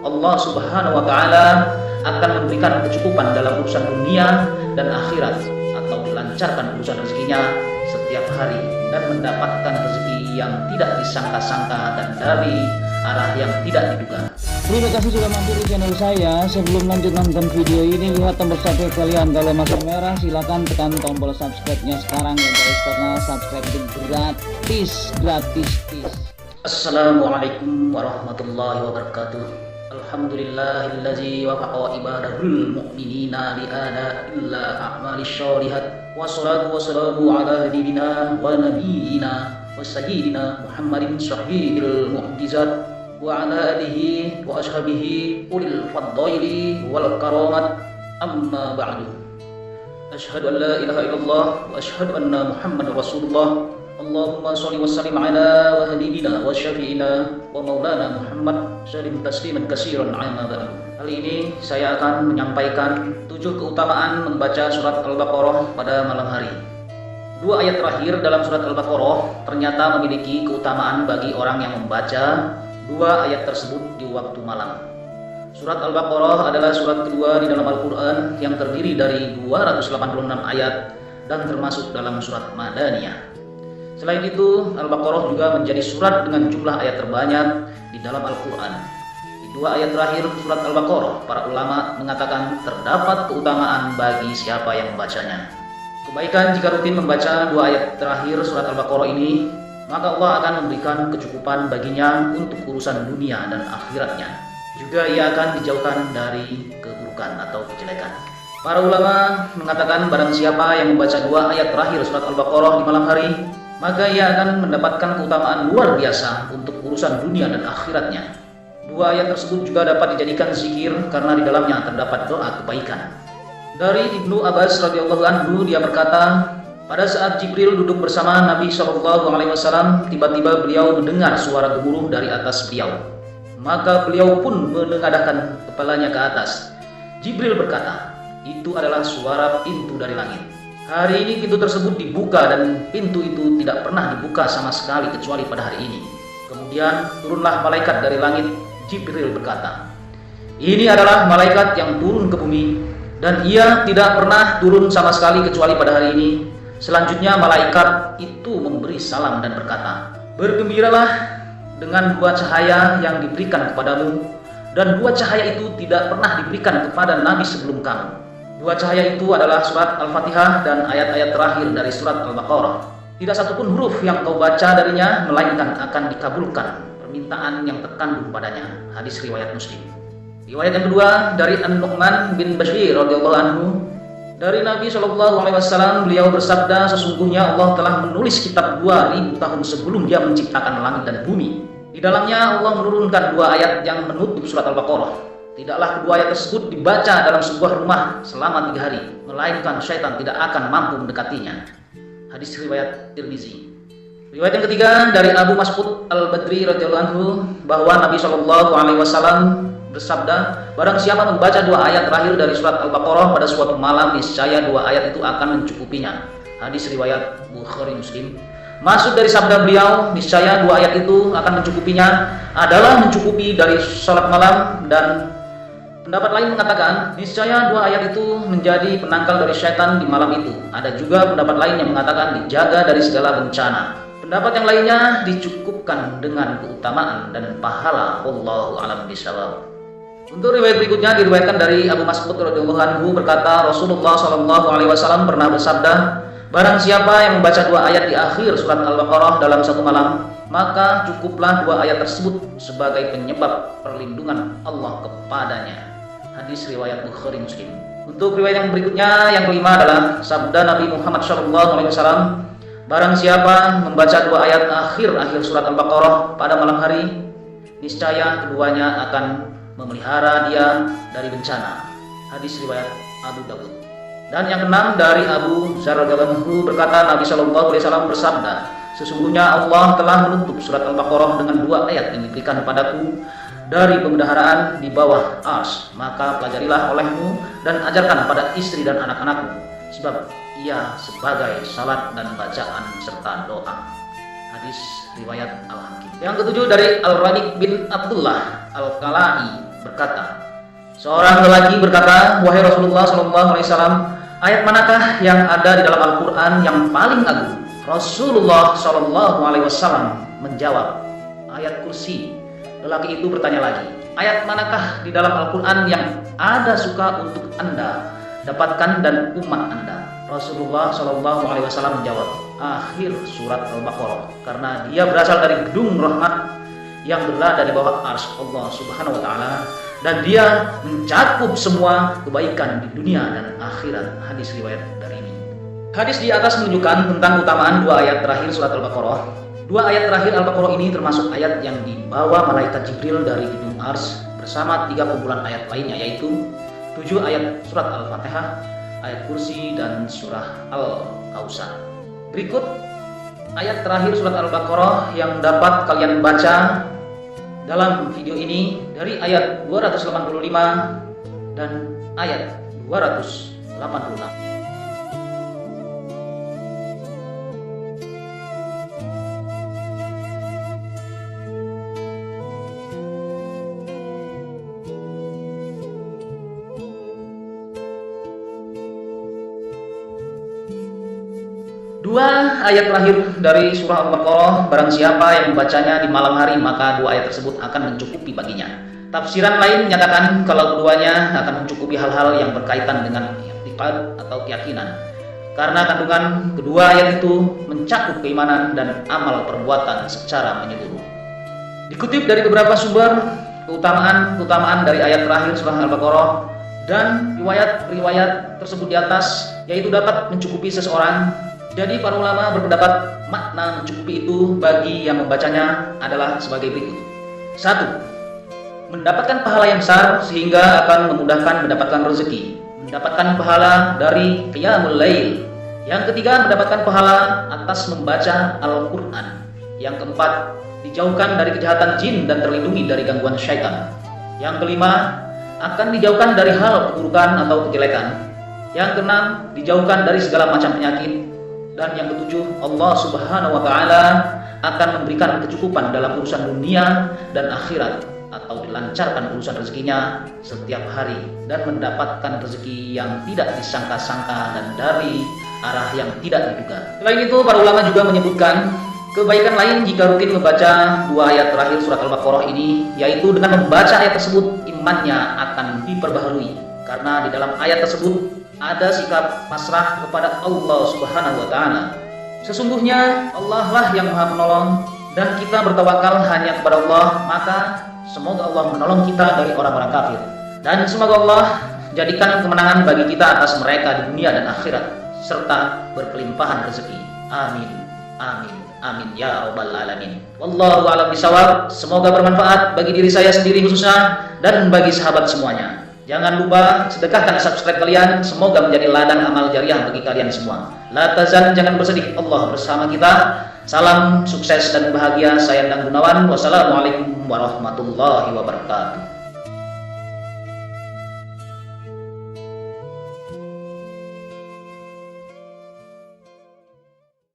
Allah Subhanahu wa taala akan memberikan kecukupan dalam urusan dunia dan akhirat, atau dilancarkan urusan rezekinya setiap hari dan mendapatkan rezeki yang tidak disangka-sangka dan dari arah yang tidak diduga. Terima kasih sudah mampir di channel saya. Sebelum lanjut nonton video ini, lihat tombol subscribe kalian. Kalau masih merah, silahkan tekan tombol subscribe-nya sekarang ya guys, karena subscribe itu gratis. Assalamualaikum warahmatullahi wabarakatuh. Alhamdulillahillazi wafaqa ibadahul mu'minina li'ada illa a'mali syarihat. Wassalatu wassalamu ala habibina wa nabiyina wa sayyidina Muhammadin sahihil mu'jizat wa ala alihi wa ashabihi ulil faddaili wal karamat, amma ba'du. Asyhadu an la ilaha illallah wa asyhadu anna Muhammadar Rasulullah. Allahumma sholli wa sallim ala wa habibina wa syafi'ina wa maulana Muhammad sallim tasliman katsiran amma ba'du. Kali ini saya akan menyampaikan 7 keutamaan membaca surat Al-Baqarah pada malam hari. 2 ayat terakhir dalam surat Al-Baqarah ternyata memiliki keutamaan bagi orang yang membaca 2 ayat tersebut di waktu malam. Surat Al-Baqarah adalah surat kedua di dalam Al-Quran yang terdiri dari 286 ayat dan termasuk dalam surat Madaniyah. Selain itu, Al-Baqarah juga menjadi surat dengan jumlah ayat terbanyak di dalam Al-Quran. Di 2 ayat terakhir surat Al-Baqarah, para ulama mengatakan terdapat keutamaan bagi siapa yang membacanya. Kebaikan jika rutin membaca 2 ayat terakhir surat Al-Baqarah ini, maka Allah akan memberikan kecukupan baginya untuk urusan dunia dan akhiratnya. Juga ia akan dijauhkan dari keburukan atau kejelekan. Para ulama mengatakan barang siapa yang membaca 2 ayat terakhir surat Al-Baqarah di malam hari, maka ia akan mendapatkan keutamaan luar biasa untuk urusan dunia dan akhiratnya. 2 ayat tersebut juga dapat dijadikan zikir karena di dalamnya terdapat doa kebaikan. Dari Ibnu Abbas radhiyallahu anhu, dia berkata, pada saat Jibril duduk bersama Nabi SAW, tiba-tiba beliau mendengar suara gemuruh dari atas beliau. Maka beliau pun menengadahkan kepalanya ke atas. Jibril berkata, itu adalah suara pintu dari langit. Hari ini pintu tersebut dibuka dan pintu itu tidak pernah dibuka sama sekali kecuali pada hari ini. Kemudian turunlah malaikat dari langit. Jibril berkata, ini adalah malaikat yang turun ke bumi dan ia tidak pernah turun sama sekali kecuali pada hari ini. Selanjutnya malaikat itu memberi salam dan berkata, bergembiralah dengan 2 cahaya yang diberikan kepadamu, dan 2 cahaya itu tidak pernah diberikan kepada nabi sebelum kamu. 2 cahaya itu adalah surat Al-Fatihah dan ayat-ayat terakhir dari surat Al-Baqarah. Tidak satupun huruf yang kau baca darinya melainkan akan dikabulkan permintaan yang terkandung padanya. Hadis riwayat Muslim. Riwayat yang kedua dari An-Nu'man bin Bashir radhiyallahu anhu, dari Nabi SAW, beliau bersabda, sesungguhnya Allah telah menulis kitab 2000 tahun sebelum dia menciptakan langit dan bumi. Di dalamnya Allah menurunkan 2 ayat yang menutup surat Al-Baqarah. Tidaklah 2 ayat tersebut dibaca dalam sebuah rumah selama 3 hari, melainkan syaitan tidak akan mampu mendekatinya. Hadis riwayat Tirmizi. Riwayat yang ketiga dari Abu Mas'ud Al-Badri radhiyallahu anhu, bahwa Nabi SAW bersabda, barang siapa membaca 2 ayat terakhir dari surat Al-Baqarah pada suatu malam, niscaya 2 ayat itu akan mencukupinya. Hadis riwayat Bukhari Muslim. Maksud dari sabda beliau, niscaya 2 ayat itu akan mencukupinya, adalah mencukupi dari salat malam, dan pendapat lain mengatakan, niscaya 2 ayat itu menjadi penangkal dari syaitan di malam itu. Ada juga pendapat lain yang mengatakan dijaga dari segala bencana. Pendapat yang lainnya dicukupkan dengan keutamaan dan pahala. Wallahu a'lam bishawab. Untuk riwayat berikutnya diriwayatkan dari Abu Mas'ud radhiyallahu anhu berkata, Rasulullah SAW pernah bersabda, barang siapa yang membaca 2 ayat di akhir surat Al-Baqarah dalam satu malam, maka cukuplah 2 ayat tersebut sebagai penyebab perlindungan Allah kepadanya. Hadis riwayat Bukhari Muslim. Untuk riwayat yang berikutnya, yang kelima adalah sabda Nabi Muhammad SAW, barang siapa membaca 2 ayat akhir surat Al-Baqarah pada malam hari, niscaya keduanya akan memelihara dia dari bencana. Hadis riwayat Abu Dawud. Dan yang keenam dari Abu Dzar radhiyallahu anhu berkata, Nabi SAW bersabda, sesungguhnya Allah telah menutup surat Al-Baqarah dengan 2 ayat yang diberikan padaku dari pemeliharaan di bawah ars. Maka pelajarilah olehmu dan ajarkan pada istri dan anak-anakmu, sebab ia sebagai salat dan bacaan serta doa. Hadis riwayat Al-Hakim. Yang ketujuh dari Al-Rabiq bin Abdullah Al-Kalai berkata, seorang lelaki berkata, wahai Rasulullah SAW, ayat manakah yang ada di dalam Al-Quran yang paling agung? Rasulullah SAW menjawab, ayat kursi. Lelaki itu bertanya lagi, ayat manakah di dalam Al-Quran yang ada suka untuk Anda dapatkan dan umat Anda? Rasulullah SAW menjawab, akhir surat Al-Baqarah, karena dia berasal dari gedung rahmat yang berada di bawah arsy Allah Subhanahu wa Ta'ala, dan dia mencakup semua kebaikan di dunia dan akhirat. Hadis riwayat dari ini. Hadis di atas menunjukkan tentang keutamaan dua ayat terakhir surat Al-Baqarah. Dua ayat terakhir Al-Baqarah ini termasuk ayat yang dibawa malaikat Jibril dari gedung Ars bersama 3 kumpulan ayat lainnya, yaitu 7 ayat surat Al-Fatihah, ayat kursi, dan surah Al-Kautsar. Berikut ayat terakhir surat Al-Baqarah yang dapat kalian baca dalam video ini dari ayat 285 dan ayat 286. Dua ayat terakhir dari surah Al-Baqarah, barang siapa yang membacanya di malam hari, maka dua ayat tersebut akan mencukupi baginya. Tafsiran lain menyatakan kalau keduanya akan mencukupi hal-hal yang berkaitan dengan i'tiqad atau keyakinan, karena kandungan kedua ayat itu mencakup keimanan dan amal perbuatan secara menyeluruh. Dikutip dari beberapa sumber, keutamaan dari ayat terakhir surah Al-Baqarah dan riwayat tersebut di atas, yaitu dapat mencukupi seseorang. Jadi para ulama berpendapat makna mencukupi itu bagi yang membacanya adalah sebagai berikut. 1. Mendapatkan pahala yang besar sehingga akan memudahkan mendapatkan rezeki, mendapatkan pahala dari qiyamul lail. Yang ketiga, mendapatkan pahala atas membaca Al-Quran. Yang keempat, dijauhkan dari kejahatan jin dan terlindungi dari gangguan syaitan. Yang kelima, akan dijauhkan dari hal keburukan atau kejelekan. Yang keenam, dijauhkan dari segala macam penyakit. Dan yang ketujuh, Allah Subhanahu wa Ta'ala akan memberikan kecukupan dalam urusan dunia dan akhirat, atau dilancarkan urusan rezekinya setiap hari dan mendapatkan rezeki yang tidak disangka-sangka dan dari arah yang tidak diduga. Selain itu, para ulama juga menyebutkan kebaikan lain jika rutin membaca dua ayat terakhir surat Al-Baqarah ini, yaitu dengan membaca ayat tersebut imannya akan diperbaharui, karena di dalam ayat tersebut ada sikap pasrah kepada Allah Subhanahu wa Ta'ala. Sesungguhnya Allah lah yang Maha Penolong dan kita bertawakal hanya kepada Allah, maka semoga Allah menolong kita dari orang-orang kafir, dan semoga Allah jadikan kemenangan bagi kita atas mereka di dunia dan akhirat, serta berkelimpahan rezeki. Amin, amin, amin ya rabbal alamin. Wallahu a'lam bishawab. Semoga bermanfaat bagi diri saya sendiri khususnya dan bagi sahabat semuanya. Jangan lupa sedekahkan subscribe kalian, semoga menjadi ladang amal jariah bagi kalian semua. La tazan, jangan bersedih, Allah bersama kita. Salam sukses dan bahagia, saya Endang Gunawan. Wassalamualaikum warahmatullahi wabarakatuh.